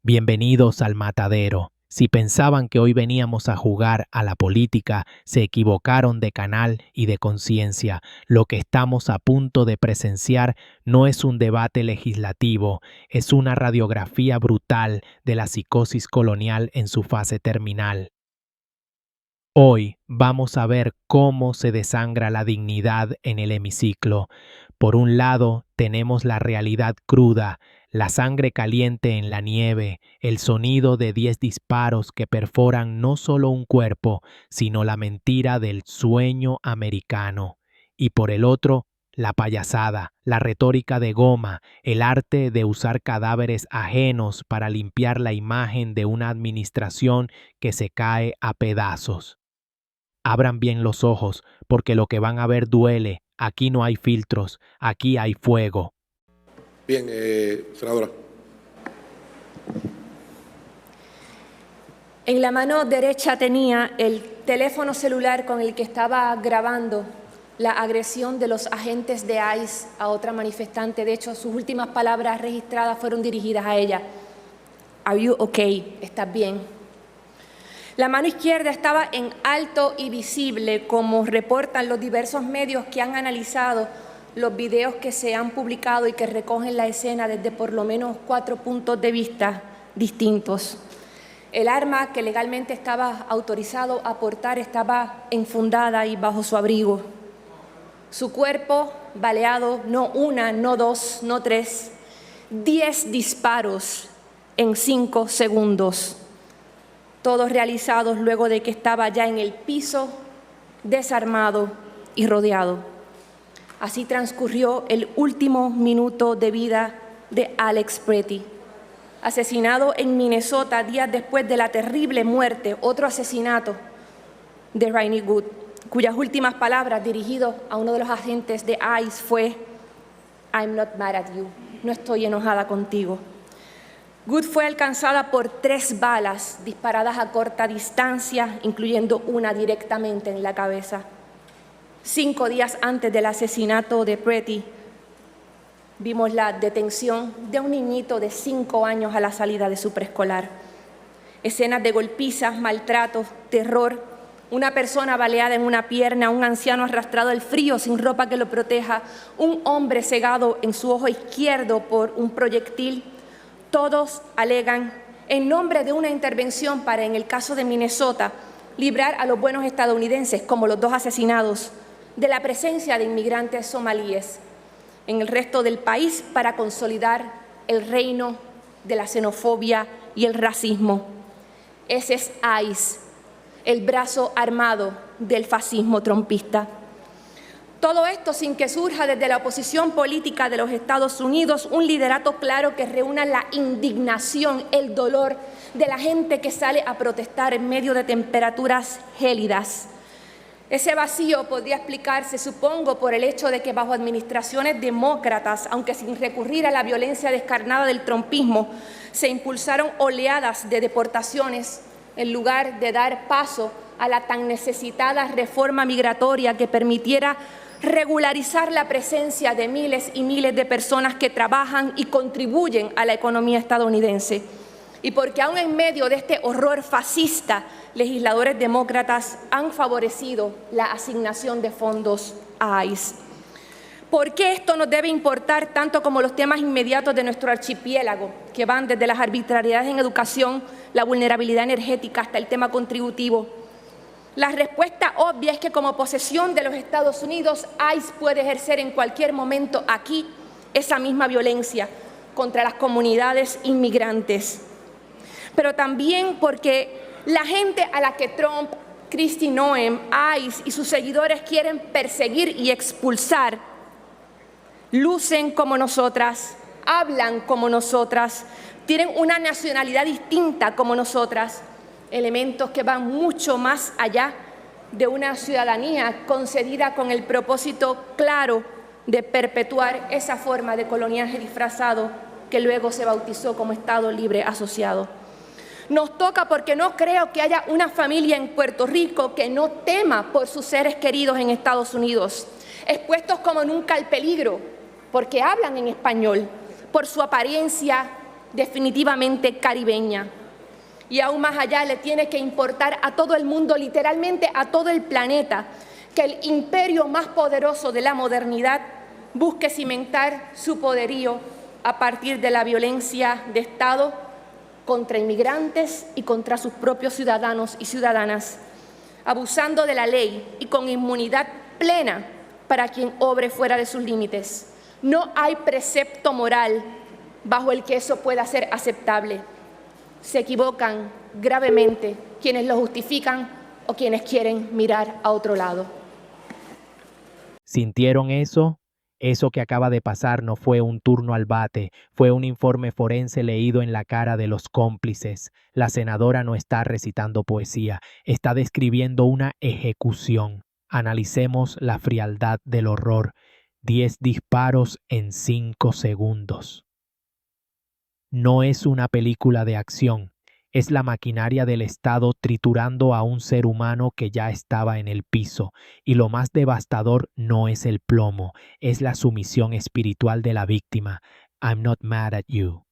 Bienvenidos al matadero. Si pensaban que hoy veníamos a jugar a la política, se equivocaron de canal y de conciencia. Lo que estamos a punto de presenciar no es un debate legislativo, es una radiografía brutal de la psicosis colonial en su fase terminal. Hoy vamos a ver cómo se desangra la dignidad en el hemiciclo. Por un lado, tenemos la realidad cruda, la sangre caliente en la nieve, el sonido de 10 disparos que perforan no solo un cuerpo, sino la mentira del sueño americano. Y por el otro, la payasada, la retórica de goma, el arte de usar cadáveres ajenos para limpiar la imagen de una administración que se cae a pedazos. Abran bien los ojos, porque lo que van a ver duele. Aquí no hay filtros, aquí hay fuego. Bien, senadora. En la mano derecha tenía el teléfono celular con el que estaba grabando la agresión de los agentes de ICE a otra manifestante. De hecho, sus últimas palabras registradas fueron dirigidas a ella. Are you okay? ¿Estás bien? La mano izquierda estaba en alto y visible, como reportan los diversos medios que han analizado los videos que se han publicado y que recogen la escena desde por lo menos 4 puntos de vista distintos. El arma que legalmente estaba autorizado a portar estaba enfundada y bajo su abrigo. Su cuerpo baleado, no una, no dos, no tres, 10 disparos en 5 segundos. Todos realizados luego de que estaba ya en el piso, desarmado y rodeado. Así transcurrió el último minuto de vida de Alex Pretty, asesinado en Minnesota días después de la terrible muerte, otro asesinato de Ronnie Good, cuyas últimas palabras dirigidas a uno de los agentes de ICE fue "I'm not mad at you", no estoy enojada contigo. Good fue alcanzada por 3 balas disparadas a corta distancia, incluyendo una directamente en la cabeza. 5 días antes del asesinato de Pretty, vimos la detención de un niñito de 5 años a la salida de su preescolar. Escenas de golpizas, maltratos, terror, una persona baleada en una pierna, un anciano arrastrado al frío sin ropa que lo proteja, un hombre cegado en su ojo izquierdo por un proyectil. Todos alegan, en nombre de una intervención para, en el caso de Minnesota, librar a los buenos estadounidenses, como los 2 asesinados, de la presencia de inmigrantes somalíes en el resto del país para consolidar el reino de la xenofobia y el racismo. Ese es ICE, el brazo armado del fascismo trumpista. Todo esto sin que surja desde la oposición política de los Estados Unidos un liderato claro que reúna la indignación, el dolor de la gente que sale a protestar en medio de temperaturas gélidas. Ese vacío podría explicarse, supongo, por el hecho de que bajo administraciones demócratas, aunque sin recurrir a la violencia descarnada del trumpismo, se impulsaron oleadas de deportaciones en lugar de dar paso a la tan necesitada reforma migratoria que permitiera regularizar la presencia de miles y miles de personas que trabajan y contribuyen a la economía estadounidense. Y porque aún en medio de este horror fascista, legisladores demócratas han favorecido la asignación de fondos a ICE. ¿Por qué esto nos debe importar tanto como los temas inmediatos de nuestro archipiélago, que van desde las arbitrariedades en educación, la vulnerabilidad energética, hasta el tema contributivo? La respuesta obvia es que como posesión de los Estados Unidos, ICE puede ejercer en cualquier momento aquí esa misma violencia contra las comunidades inmigrantes. Pero también porque la gente a la que Trump, Kristi Noem, ICE y sus seguidores quieren perseguir y expulsar, lucen como nosotras, hablan como nosotras, tienen una nacionalidad distinta como nosotras, elementos que van mucho más allá de una ciudadanía concedida con el propósito claro de perpetuar esa forma de coloniaje disfrazado que luego se bautizó como Estado Libre Asociado. Nos toca porque no creo que haya una familia en Puerto Rico que no tema por sus seres queridos en Estados Unidos, expuestos como nunca al peligro, porque hablan en español, por su apariencia definitivamente caribeña. Y aún más allá le tiene que importar a todo el mundo, literalmente a todo el planeta, que el imperio más poderoso de la modernidad busque cimentar su poderío a partir de la violencia de Estado contra inmigrantes y contra sus propios ciudadanos y ciudadanas, abusando de la ley y con inmunidad plena para quien obre fuera de sus límites. No hay precepto moral bajo el que eso pueda ser aceptable. Se equivocan gravemente quienes lo justifican o quienes quieren mirar a otro lado. ¿Sintieron eso? Eso que acaba de pasar no fue un turno al bate, fue un informe forense leído en la cara de los cómplices. La senadora no está recitando poesía, está describiendo una ejecución. Analicemos la frialdad del horror. 10 disparos en 5 segundos. No es una película de acción, es la maquinaria del Estado triturando a un ser humano que ya estaba en el piso. Y lo más devastador no es el plomo, es la sumisión espiritual de la víctima. I'm not mad at you.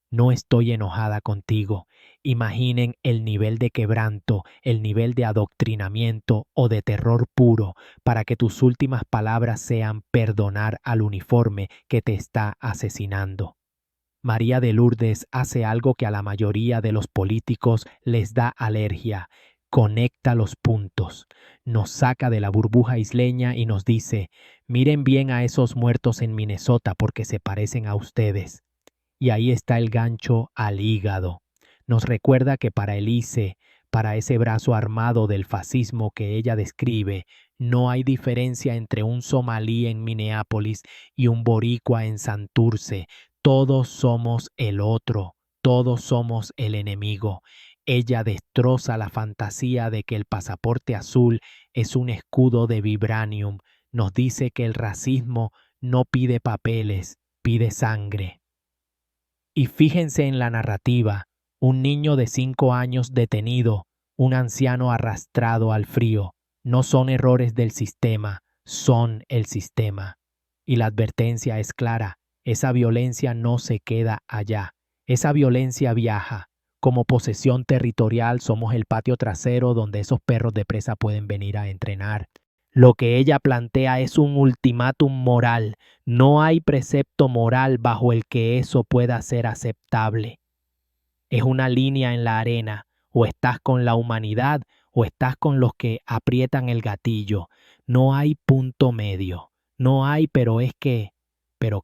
No estoy enojada contigo. Imaginen el nivel de quebranto, el nivel de adoctrinamiento o de terror puro para que tus últimas palabras sean perdonar al uniforme que te está asesinando. María de Lourdes hace algo que a la mayoría de los políticos les da alergia. Conecta los puntos. Nos saca de la burbuja isleña y nos dice, miren bien a esos muertos en Minnesota porque se parecen a ustedes. Y ahí está el gancho al hígado. Nos recuerda que para el ICE, para ese brazo armado del fascismo que ella describe, no hay diferencia entre un somalí en Minneapolis y un boricua en Santurce. Todos somos el otro, todos somos el enemigo. Ella destroza la fantasía de que el pasaporte azul es un escudo de vibranium. Nos dice que el racismo no pide papeles, pide sangre. Y fíjense en la narrativa, un niño de 5 años detenido, un anciano arrastrado al frío. No son errores del sistema, son el sistema. Y la advertencia es clara. Esa violencia no se queda allá. Esa violencia viaja. Como posesión territorial somos el patio trasero donde esos perros de presa pueden venir a entrenar. Lo que ella plantea es un ultimátum moral. No hay precepto moral bajo el que eso pueda ser aceptable. Es una línea en la arena. O estás con la humanidad o estás con los que aprietan el gatillo. No hay punto medio. No hay, pero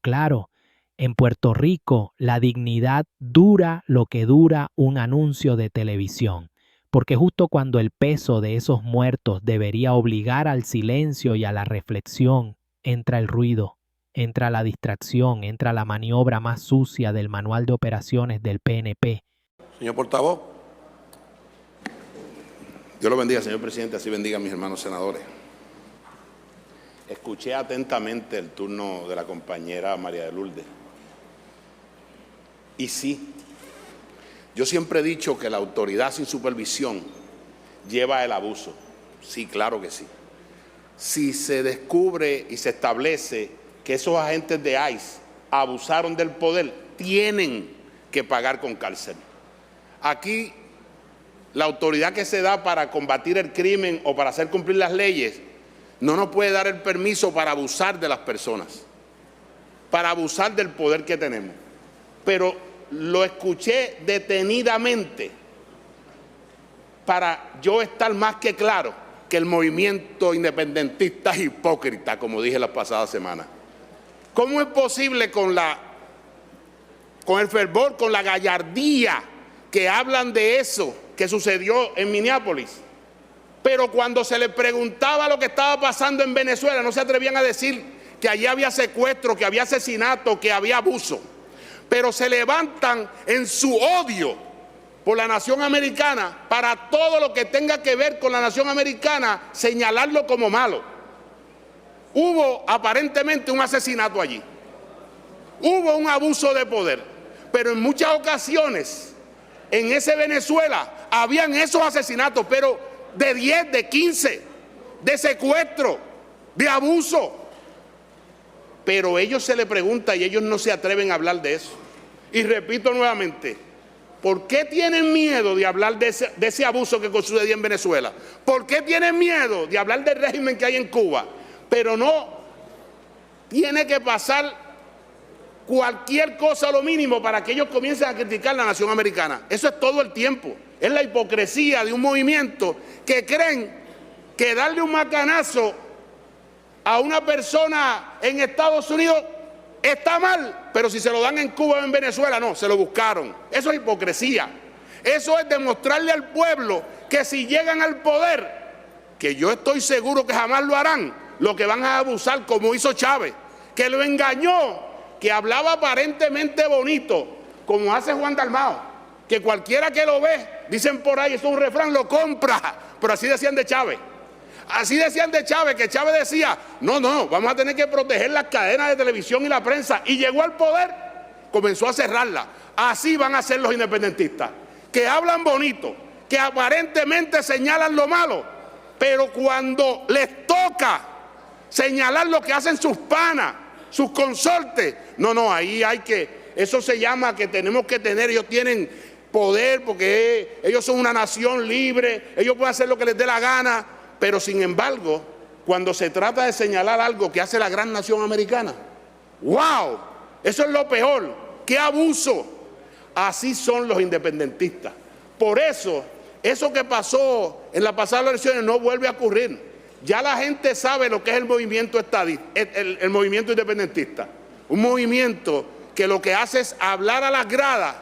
claro, en Puerto Rico la dignidad dura lo que dura un anuncio de televisión, porque justo cuando el peso de esos muertos debería obligar al silencio y a la reflexión, entra el ruido, entra la distracción, entra la maniobra más sucia del manual de operaciones del PNP. Señor portavoz. Dios lo bendiga, señor presidente, así bendiga a mis hermanos senadores. Escuché atentamente el turno de la compañera María de Lourdes. Y sí, yo siempre he dicho que la autoridad sin supervisión lleva el abuso. Sí, claro que sí. Si se descubre y se establece que esos agentes de ICE abusaron del poder, tienen que pagar con cárcel. Aquí, la autoridad que se da para combatir el crimen o para hacer cumplir las leyes no nos puede dar el permiso para abusar de las personas, para abusar del poder que tenemos. Pero lo escuché detenidamente para yo estar más que claro que el movimiento independentista es hipócrita, como dije la pasada semana. ¿Cómo es posible con el fervor, con la gallardía que hablan de eso que sucedió en Minneapolis? Pero cuando se les preguntaba lo que estaba pasando en Venezuela, no se atrevían a decir que allí había secuestro, que había asesinato, que había abuso. Pero se levantan en su odio por la nación americana para todo lo que tenga que ver con la nación americana, señalarlo como malo. Hubo aparentemente un asesinato allí. Hubo un abuso de poder. Pero en muchas ocasiones, en ese Venezuela, habían esos asesinatos, pero de 10, de 15, de secuestro, de abuso. Pero ellos se les pregunta y ellos no se atreven a hablar de eso. Y repito nuevamente, ¿por qué tienen miedo de hablar de ese abuso que sucedió en Venezuela? ¿Por qué tienen miedo de hablar del régimen que hay en Cuba? Pero no tiene que pasar cualquier cosa a lo mínimo para que ellos comiencen a criticar la nación americana. Eso es todo el tiempo. Es la hipocresía de un movimiento que creen que darle un macanazo a una persona en Estados Unidos está mal, pero si se lo dan en Cuba o en Venezuela, no, se lo buscaron. Eso es hipocresía. Eso es demostrarle al pueblo que si llegan al poder, que yo estoy seguro que jamás lo harán, lo que van a abusar como hizo Chávez, que lo engañó, que hablaba aparentemente bonito, como hace Juan Dalmao, que cualquiera que lo ve, dicen por ahí, es un refrán, lo compra, pero así decían de Chávez. Así decían de Chávez, que Chávez decía, no, vamos a tener que proteger las cadenas de televisión y la prensa, y llegó al poder, comenzó a cerrarla. Así van a ser los independentistas, que hablan bonito, que aparentemente señalan lo malo, pero cuando les toca señalar lo que hacen sus panas, sus consortes, ahí hay que, eso se llama que tenemos que tener, ellos tienen poder porque ellos son una nación libre, ellos pueden hacer lo que les dé la gana, pero sin embargo, cuando se trata de señalar algo que hace la gran nación americana, ¡wow! Eso es lo peor, ¡qué abuso! Así son los independentistas. Por eso, eso que pasó en las pasadas elecciones no vuelve a ocurrir. Ya la gente sabe lo que es el movimiento el movimiento independentista. Un movimiento que lo que hace es hablar a las gradas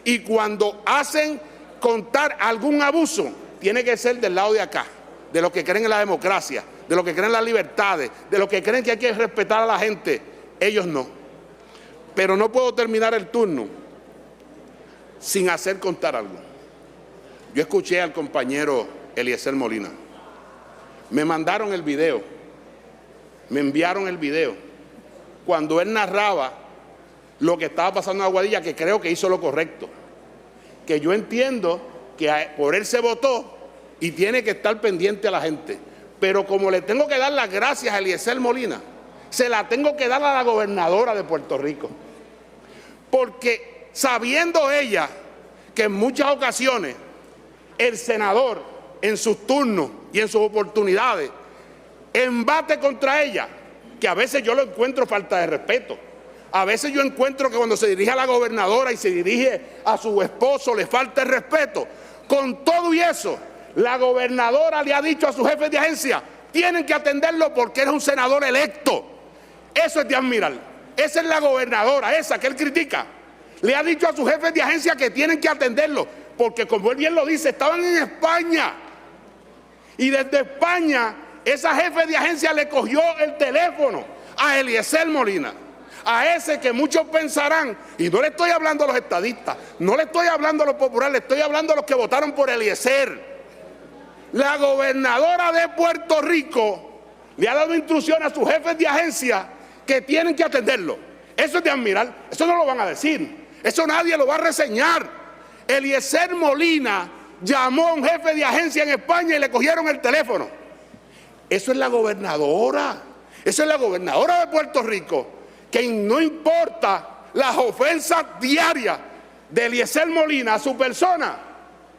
y cuando hacen contar algún abuso, tiene que ser del lado de acá, de los que creen en la democracia, de los que creen en las libertades, de los que creen que hay que respetar a la gente. Ellos no. Pero no puedo terminar el turno sin hacer contar algo. Yo escuché al compañero Eliezer Molina. Me mandaron el video, me enviaron el video, cuando él narraba lo que estaba pasando en Aguadilla, que creo que hizo lo correcto, que yo entiendo que por él se votó y tiene que estar pendiente a la gente, pero como le tengo que dar las gracias a Eliezer Molina, se la tengo que dar a la gobernadora de Puerto Rico, porque sabiendo ella que en muchas ocasiones el senador en sus turnos y en sus oportunidades, embate contra ella, que a veces yo lo encuentro falta de respeto. A veces yo encuentro que cuando se dirige a la gobernadora y se dirige a su esposo le falta el respeto. Con todo y eso, la gobernadora le ha dicho a sus jefes de agencia, tienen que atenderlo porque él es un senador electo. Eso es de admirar. Esa es la gobernadora, esa que él critica. Le ha dicho a sus jefes de agencia que tienen que atenderlo, porque como él bien lo dice, estaban en España. Y desde España, esa jefe de agencia le cogió el teléfono a Eliezer Molina, a ese que muchos pensarán, y no le estoy hablando a los estadistas, no le estoy hablando a los populares, le estoy hablando a los que votaron por Eliezer. La gobernadora de Puerto Rico le ha dado instrucciones a sus jefes de agencia que tienen que atenderlo. Eso es de admirar, eso no lo van a decir, eso nadie lo va a reseñar. Eliezer Molina llamó a un jefe de agencia en España y le cogieron el teléfono. Eso es la gobernadora. Eso es la gobernadora de Puerto Rico, que no importa las ofensas diarias de Eliezer Molina a su persona,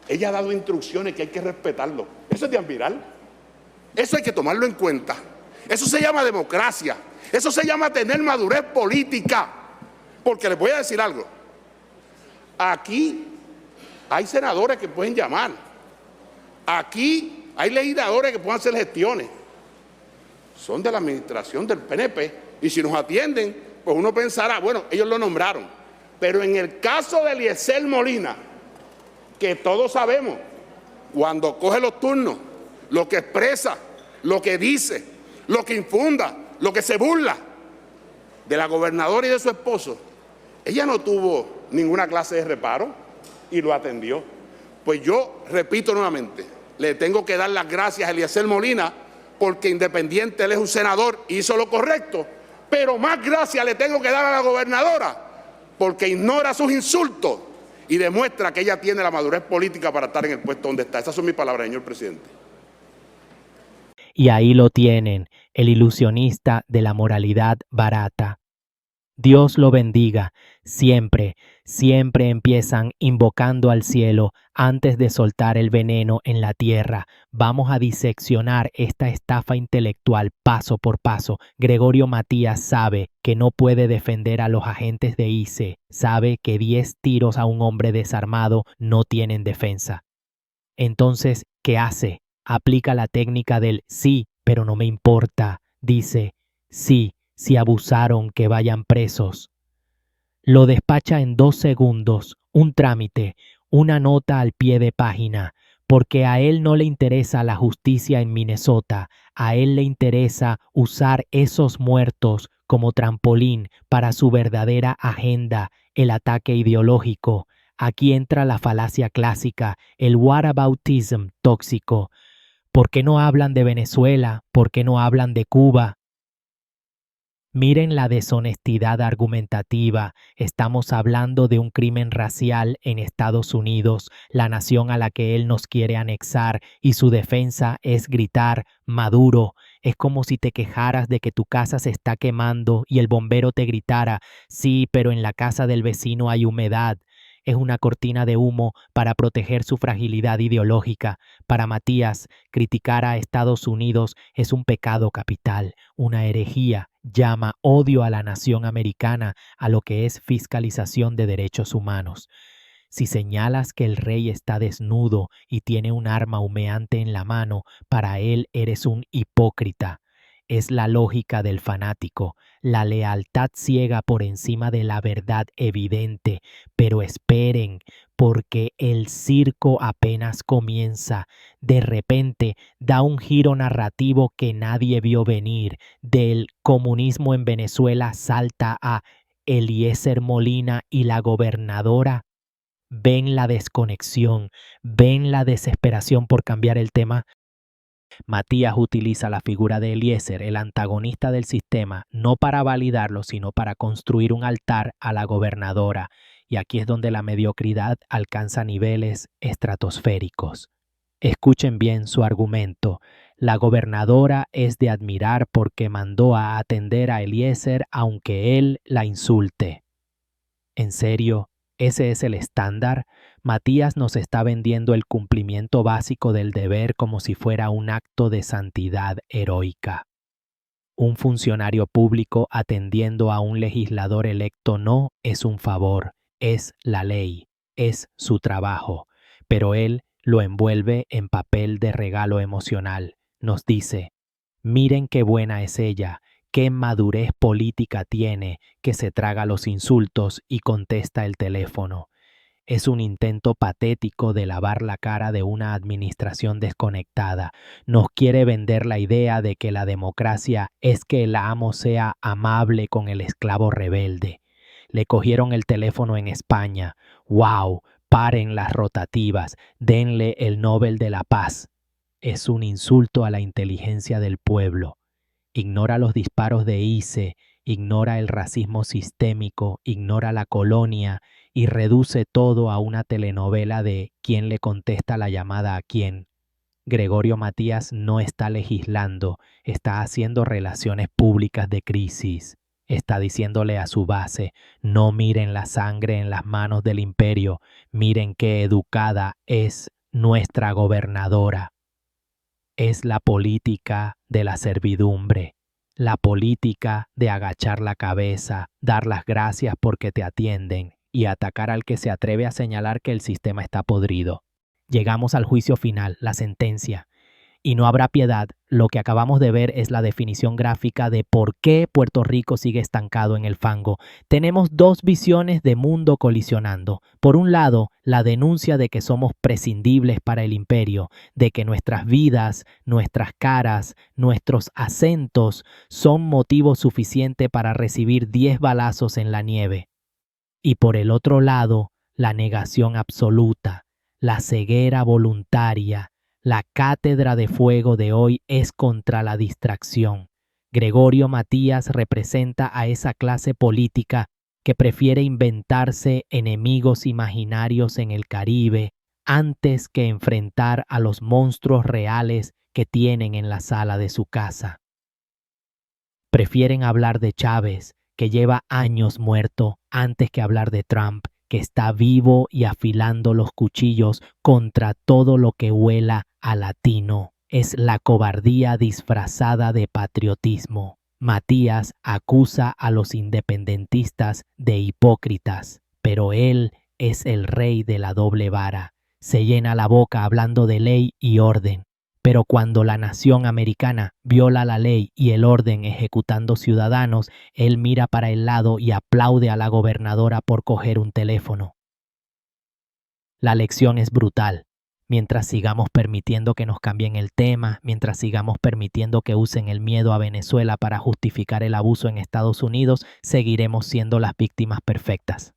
ella ha dado instrucciones que hay que respetarlo. Eso es de admirar. Eso hay que tomarlo en cuenta. Eso se llama democracia. Eso se llama tener madurez política. Porque les voy a decir algo. Aquí hay senadores que pueden llamar. Aquí hay legisladores que pueden hacer gestiones. Son de la administración del PNP. Y si nos atienden, pues uno pensará, bueno, ellos lo nombraron. Pero en el caso de Eliezer Molina, que todos sabemos, cuando coge los turnos, lo que expresa, lo que dice, lo que infunda, lo que se burla de la gobernadora y de su esposo, ella no tuvo ninguna clase de reparo y lo atendió. Pues yo repito nuevamente, le tengo que dar las gracias a Eliezer Molina porque independiente él es un senador y hizo lo correcto, pero más gracias le tengo que dar a la gobernadora porque ignora sus insultos y demuestra que ella tiene la madurez política para estar en el puesto donde está. Esas son mis palabras, señor presidente. Y ahí lo tienen, el ilusionista de la moralidad barata. Dios lo bendiga. Siempre, siempre empiezan invocando al cielo antes de soltar el veneno en la tierra. Vamos a diseccionar esta estafa intelectual paso por paso. Gregorio Matías sabe que no puede defender a los agentes de ICE. Sabe que 10 tiros a un hombre desarmado no tienen defensa. Entonces, ¿qué hace? Aplica la técnica del sí, pero no me importa. Dice, sí, si abusaron, que vayan presos. Lo despacha en 2 segundos, un trámite, una nota al pie de página, porque a él no le interesa la justicia en Minnesota, a él le interesa usar esos muertos como trampolín para su verdadera agenda, el ataque ideológico. Aquí entra la falacia clásica, el whataboutism tóxico. ¿Por qué no hablan de Venezuela? ¿Por qué no hablan de Cuba? Miren la deshonestidad argumentativa. Estamos hablando de un crimen racial en Estados Unidos, la nación a la que él nos quiere anexar, y su defensa es gritar Maduro. Es como si te quejaras de que tu casa se está quemando y el bombero te gritara, sí, pero en la casa del vecino hay humedad. Es una cortina de humo para proteger su fragilidad ideológica. Para Matías, criticar a Estados Unidos es un pecado capital, una herejía. Llama odio a la nación americana, a lo que es fiscalización de derechos humanos. Si señalas que el rey está desnudo y tiene un arma humeante en la mano, para él eres un hipócrita. Es la lógica del fanático, la lealtad ciega por encima de la verdad evidente. Pero esperen, porque el circo apenas comienza. De repente da un giro narrativo que nadie vio venir. Del comunismo en Venezuela salta a Eliezer Molina y la gobernadora. ¿Ven la desconexión? ¿Ven la desesperación por cambiar el tema? Matías utiliza la figura de Eliezer, el antagonista del sistema, no para validarlo, sino para construir un altar a la gobernadora. Y aquí es donde la mediocridad alcanza niveles estratosféricos. Escuchen bien su argumento. La gobernadora es de admirar porque mandó a atender a Eliezer aunque él la insulte. ¿En serio? ¿Ese es el estándar? Matías nos está vendiendo el cumplimiento básico del deber como si fuera un acto de santidad heroica. Un funcionario público atendiendo a un legislador electo no es un favor, es la ley, es su trabajo, pero él lo envuelve en papel de regalo emocional. Nos dice, miren qué buena es ella, qué madurez política tiene, que se traga los insultos y contesta el teléfono. Es un intento patético de lavar la cara de una administración desconectada. Nos quiere vender la idea de que la democracia es que el amo sea amable con el esclavo rebelde. Le cogieron el teléfono en España. ¡Wow! Paren las rotativas. Denle el Nobel de la Paz. Es un insulto a la inteligencia del pueblo. Ignora los disparos de ICE, ignora el racismo sistémico, ignora la colonia y reduce todo a una telenovela de quién le contesta la llamada a quién. Gregorio Matías no está legislando, está haciendo relaciones públicas de crisis. Está diciéndole a su base, no miren la sangre en las manos del imperio, miren qué educada es nuestra gobernadora. Es la política de la servidumbre, la política de agachar la cabeza, dar las gracias porque te atienden y atacar al que se atreve a señalar que el sistema está podrido. Llegamos al juicio final, la sentencia. Y no habrá piedad. Lo que acabamos de ver es la definición gráfica de por qué Puerto Rico sigue estancado en el fango. Tenemos dos visiones de mundo colisionando. Por un lado, la denuncia de que somos prescindibles para el imperio, de que nuestras vidas, nuestras caras, nuestros acentos son motivo suficiente para recibir 10 balazos en la nieve. Y por el otro lado, la negación absoluta, la ceguera voluntaria. La cátedra de fuego de hoy es contra la distracción. Gregorio Matías representa a esa clase política que prefiere inventarse enemigos imaginarios en el Caribe antes que enfrentar a los monstruos reales que tienen en la sala de su casa. Prefieren hablar de Chávez, que lleva años muerto, antes que hablar de Trump, que está vivo y afilando los cuchillos contra todo lo que huela a latino. Es la cobardía disfrazada de patriotismo. Matías acusa a los independentistas de hipócritas, pero él es el rey de la doble vara. Se llena la boca hablando de ley y orden, pero cuando la nación americana viola la ley y el orden ejecutando ciudadanos, él mira para el lado y aplaude a la gobernadora por coger un teléfono. La lección es brutal. Mientras sigamos permitiendo que nos cambien el tema, mientras sigamos permitiendo que usen el miedo a Venezuela para justificar el abuso en Estados Unidos, seguiremos siendo las víctimas perfectas.